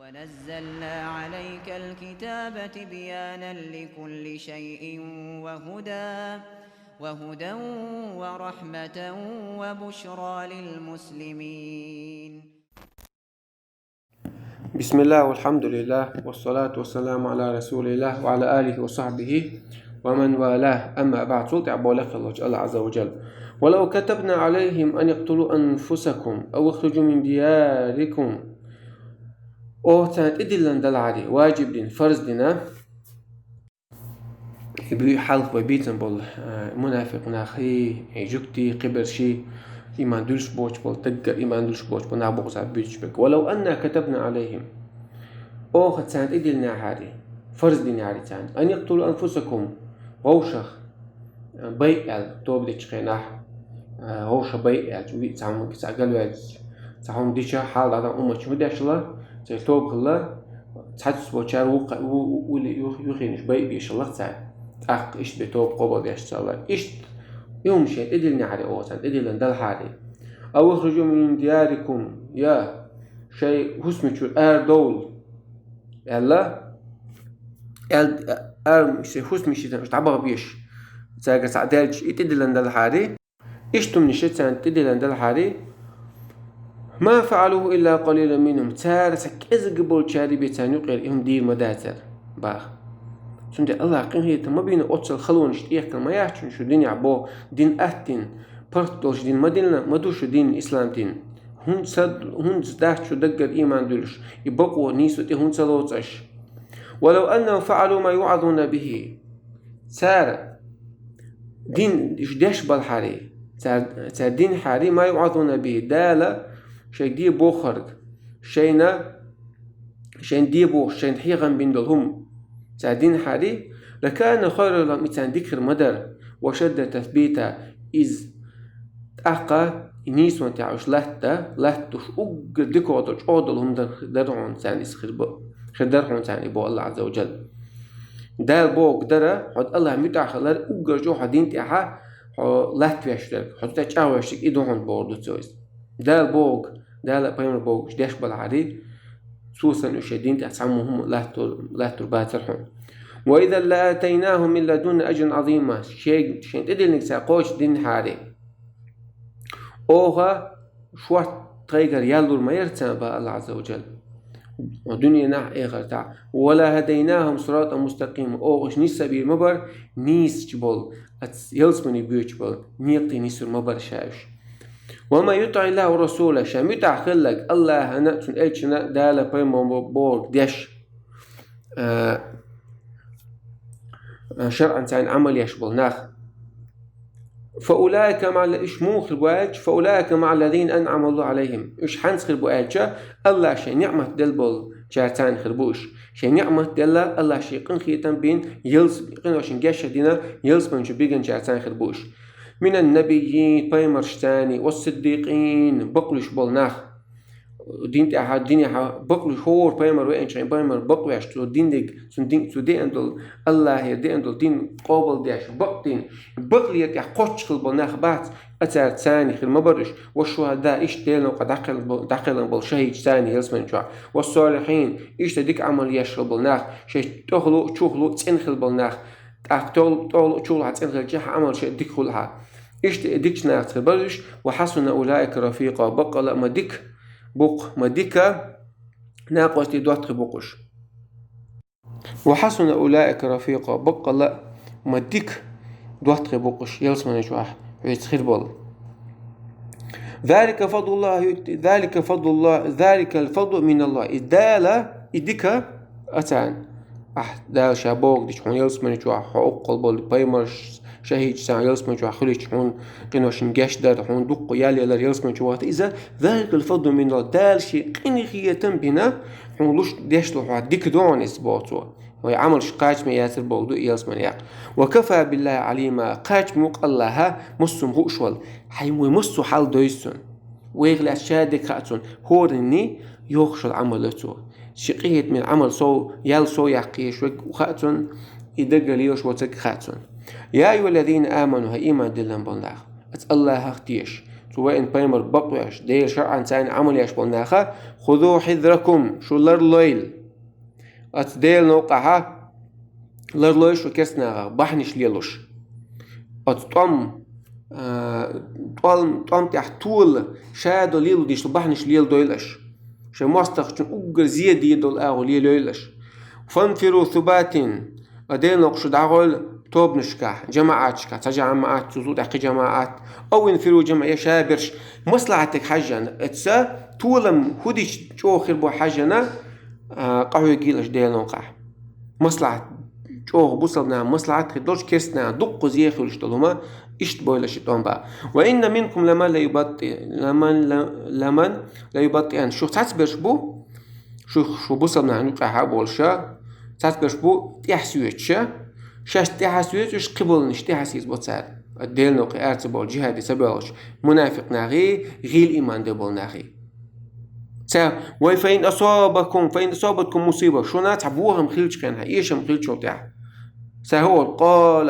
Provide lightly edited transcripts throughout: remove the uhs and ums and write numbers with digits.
ونزلنا عليك الكتاب تبيانا لكل شيء وهدى ورحمة وبشرى للمسلمين. بسم الله والحمد لله والصلاة والسلام على رسول الله وعلى آله وصحبه ومن والاه. أما بعد، سلطع بولك الله عز وجل: ولو كتبنا عليهم أن يقتلوا أنفسكم أو اخرجوا من دياركم. تدلن دلعدي واجب دين فرض دينا يبي حلق وبيتن بول منافق ناخي جكتي قبر شي إيمان دلش بوش بول تقر إيمان دلش بوش بول نعبوغ بيتش بك. ولو أننا كتبنا عليهم تساند إدلنا عادي فرض دين عادي تساند أن يقتلوا أنفسكم غوشخ بيئل توب دي تشخيناح غوش بيئل جوي تسامو كساقلوا تسامو ديشا حال هذا شو بدي أشلا توب خلا تحدث بوشار يخينش بيئ بيش الله تساند أخ إيش بتوب قبض يشتغل إيش يوم شيء إدلنا عادي تساند إدلنا دل عادي. أو اخرجوا من دياركم يا شيء هسمي شو دول يلا مش هسمي شيء مش تعبغ بيش زاجر سعدالش يتدلن دل حاري إيش تمني شيء سان تدلن دل حاري ما فعلوه إلا قليلا منهم تار سك قبول شاري بيتان يقير إهم دير مداتر باخ سند الله قين هي ما بين أتصل خلون اشتياك ما يحشون شو دين عبو دين أهتين برتوش دين مدينة مدوش دين إسلام دين هون زداح شو دقر إيمان دولش يبقوا نيسو تي هون سلوتش. ولو أنهم فعلوا ما يوعظون به سار دين جداش بالحري سار دين حري ما يوعظون به دالة شيء دي بوخرج شينا شين دي بوخ شين حيغن بندلهم سار دين حري لكان خير لهم إتان ذكر مدر وشد تثبيتا إذ أقا نيسون تعيش لهتش أجر دكوتش أودلهم درعون سان خدرهم سان إبو الله عز وجل. دال بوك درا حد الله متأخر أجر جو حدين تاعها لهت ويشترك حد تجاوزك إدوهن بوردو تسويس دال بوك دال بيمر بوك جداش بالعادي سوسا نشدين تسموهم لهتر باترهم. وإذا لآتيناهم من لدن أجر عظيما شيء تدلنك ساقوش دين حاري شوات تغير يالدور ما يرتان با الله عز وجل ودنيا نح تاع ولا هديناهم صراطا مستقيما إش نيس سبيل مبر نيس جبل يلسمني بيوجبل نيقتي نيسر مبر شاش. وما يطع الله ورسوله شام يطع خلق الله هنأتن إيشنا دالة بيما بورك ديش شرعا تاين عمل يشبل ناخ فأولئك مع الإشموخ البواج فأولئك مع الذين أنعم الله عليهم إيش حنس خربواجة الله شيء نعمة دلبل جارتان خربوش شيء نعمة دلا الله شيء قن خيتان بين يلس قن وشين جاش دينا يلس من جبيجن جارتان خربوش من النبيين بايمرشتاني والصديقين بقلش بالناخ دين تاع الدنيا بقلش هور بايمر وين شيء بايمر بقلش تو دين ديك تو دي اندل الله دي اندل دين قابل ديش بقتين بقليك قوتش بالناخ بعد أتار ثاني خير مبرش والشهداء إيش تيلنا وقد دخل بالشهيد ثاني يسمن شو والصالحين إيش تديك عمل يشرب بالناخ شيء تخلو تنخل بالناخ تخلو تشول تنخل جه عمل شيء ديك خلها إيش تديك ناخ برش وحسن أولئك رفيقا بقى لا ما ديك بق ما ديكا ناقص تدوات بقش وحسن أولئك رفيقا بقى لا ما ديك دوات بقش يسمن شو ويتخير بول. ذلك الفضل من الله إدالة إديكا أتان دال شابوك ديش حون يلسمن شو حقوق البول بايمرش شهيد سان يلسمن شو خليش حون قنوشن جاش دار حون دق يالي يلسمن شو إذا ذلك الفضل من الله دال شيء قنيخية بنا حون لوش ديش لو ديك دون إثباتوا ويعمل شقاش مياتر بولدو يلسمن ياق. وكفى بالله عليما قاش موق الله مسهم غوشول حيمو مسو حال دويسون ويغلى شادك خاتون هورني يوخشل عملته شقيت من عمل سو يقيش وخاتون يدقليوش وتك خاتون. يا أيها الذين آمنوا هايما دلن بالله الله اختيش سواء بيمر بقويش ديل شرعا ساين عمل ياش بولناخا خذوا حذركم شو لرلويل أت ديل نوقعها لرلويش وكسناغا بحنش ليلوش أت طم تح طول شادو ليلو ديش بحنش ليل دويلش شو مستخدم أجر زيادة دول أهو ليلويلش فانفروا ثبات أديل نقش دعول توب نشكح جماعات شكا تجمعات تزود حق جماعات أو انفروا جمعية شابرش مصلحتك حاجة اتسا طولم هديش جو خربو حاجنا قهوة جيلش ديل نوقع مصلحة جو بوصلنا مصلحة خدوش كيسنا دق زيخلش دلهما اشتبويلش طنبا وإن منكم لمن لا يبطئ لمن لا يبطئ شو تعتبرش بو شو بوصلنا نوقع بولشا تعتبرش بو تحسيوتشا شاش تحسيوتش قبل نش تحسيز بوتسار الديل نوقع ارتبول جهادي سبالش منافق ناغي غير إيمان دبول ناغي فإن أصابتكم مصيبة شو ناتعبوها مخيلش كانها إيش مخيلش وتاع سهول قال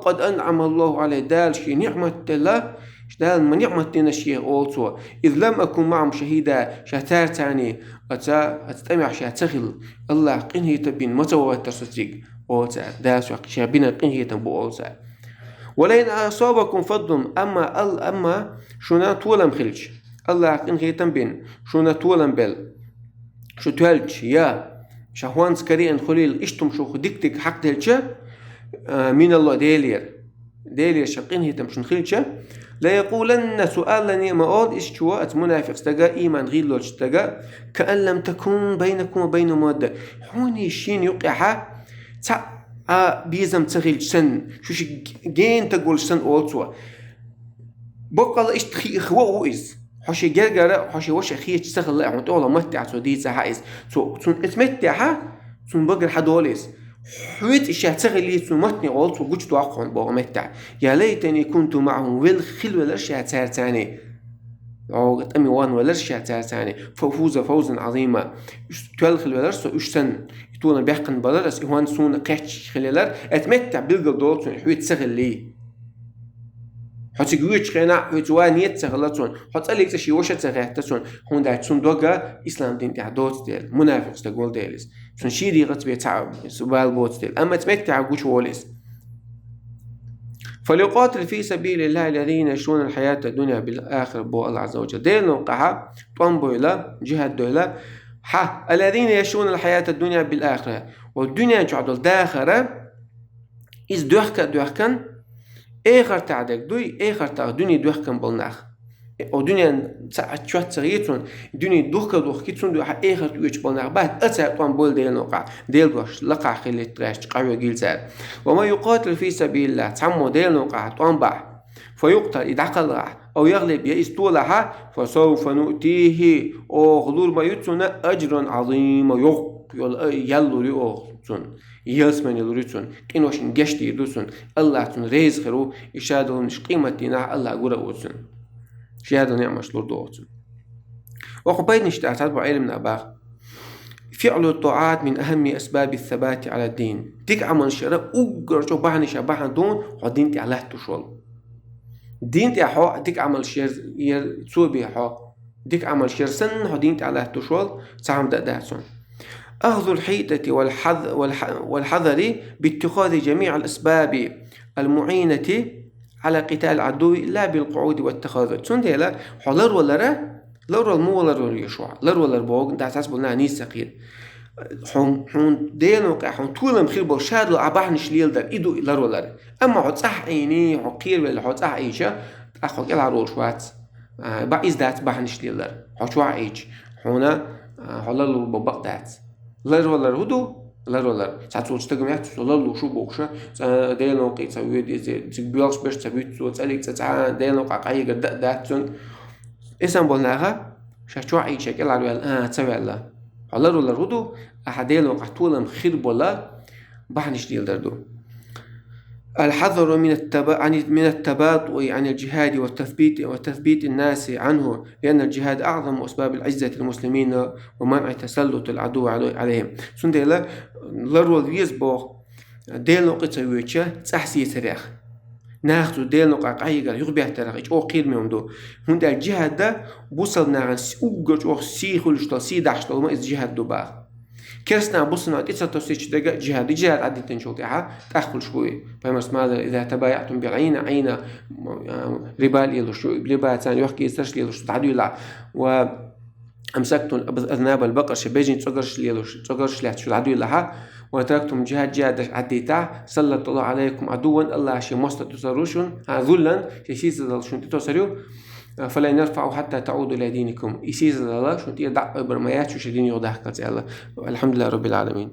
قد أنعم الله على دال شي نعمة الله دال من نعمة نشيه أولسو إذ لم أكن معهم شهيدا شاتار تاني أتستمع شاتخل الله قنه تبين متوى ترسطيق أولسا دال شابين قنه تنبو أولسا ولين أصابكم فضل أما شو طولا مخيلش الله قنه تنبين شو طولا بل شو تهلش يا شهوان سكريان خليل اشتم شو ديكتك حق دلشة من الله ديلير شقين هي تمشن خلشة لا يقولن سؤالا ما قال اشتوا اتمنافق استجا ايمان غير لوش استجا كأن لم تكن بينكم وبين مودة هوني شين يقعها بيزم تغيل سن شوش جين تقول سن أولسوا بقى اشتخي اخوه إز حشي جرجرة حشي وش أخيه تشتغل لا عمود الله متع سودي سحائز سون اتمتعها سون بقر حدوليس حويت إشي تشتغل لي سون متني قلت وجوت توقعون بقى متع يا ليتني كنت معهم والخل ولا شيء تاني أو أمي وان ولا شيء تاني فوزا عظيما تولخل ولا سو إشتن يطول بيحقن بدرس إهوان سون قيتش خلالر اتمتع بالقل دول سون حويت تشتغل لي حتى جويتش خنا حتوانيت تغلطون حتى عليك تشي وش تغلطون هون ده تون دوغا إسلام دين تعدوت ديل منافق تقول ديلس تون شيري غت بيتعب سبال بوت ديل أما تمتع جوش وولس فليقاتل في سبيل الله الذين يشون الحياة الدنيا بالآخرة بو الله عز وجل ديل نوقعها طنبويلا جهاد دويلا الذين يشون الحياة الدنيا بالآخرة والدنيا جعدل داخرة إز دوحكن آخر تعدك دوي آخر تعد دنيا دوحكن بالناخ أو دنيا شوات صغيرون دنيا دوخ كيتون دو آخر تويش بالناخ بعد أسر طن بول ديل نوقع ديل دوش لقع خلي تراش قوي جيل زار وما يقاتل في سبيل الله تعمو ديل نوقع طن باع فيقتل يدعقل أو يغلب يستولها فسوف نؤتيه أو غدور ما يتسون أجر عظيم يلو لأوغتون يلسمن يلوريتون كينوشن جشتي يدوسون الله تون ريز خرو يشادو مش قيمتنا الله غورا وتسون شهادة نعمة شلور دوتسون وقبيت نشتاعت بعلمنا باغ فعل الطاعات من أهم أسباب الثبات على الدين ديك عمل شراء أقر شو بحني شبحن دون ودين تي على تشول دين تي حو ديك عمل شير يرسو بي حو ديك عمل شير سن ودين تي على تشول سام دأسون أخذ الحيطة والحذر باتخاذ جميع الأسباب المعينة على قتال العدو لا بالقعود والتخاذل سنديلا حلر ولا را لور المو ولا يشوع لور ولا بوق ده تحسبنا نيس ثقيل حون دينو حون طول مخير بوشاد عبحن شليل ده إيدو لور ولا أما حط صح عيني حقير ولا حط صح عيشة أخذ إلى روش وات بعيز ده بحن شليل ده حط واع عيش هنا حلر ببق ده لر ولا هدو لر ولا ساعات تستجمع تسولل شو بوخشة دينو قيت سوي تبيلش باش تبي تسألك تسعى دينو قاعي قد داتون إسم بولناها شو عيش كل على تسوي الله لر ولا هدو أحدين وقعتولا مخير بولا بحنش ديال دردو الحذر من التباطؤ عن الجهاد وتثبيت الناس عنه لأن الجهاد أعظم أسباب العزة للمسلمين ومنع تسلط العدو عليهم سندلا لرول يزبو ديل نقطة ويتشا تحسي تاريخ ناخذ ديل نقاق أيقال يغبيه ترى إيش أو قيل ميوم دو هند الجهاد ده بوصل ناقص أوجر أو سيخلش تو سيداش تو ما إز جهاد دو بار كرسنا بوصلنا تسعة دقة جهاد عدي تنشوطها تأخذ شوي فمرس ماذا إذا تبايعتم بعين ربا ليلوش ربا ثاني يحكي يسترش ليلوش تعدوا يلع وأمسكتم أذناب البقر شبيجين تصغرش ليلوش تصغرش ليها شو تعدوا يلعها وتركتم جهاد عديتا سلط الله عليكم عدوا الله شيء مستة تصروشون ذلا شيء شون تصريو فلا نرفع حتى تعودوا إلى دينكم يسيز الله شو تيجي دع برميات شو شدين يوضح كذا الحمد لله رب العالمين.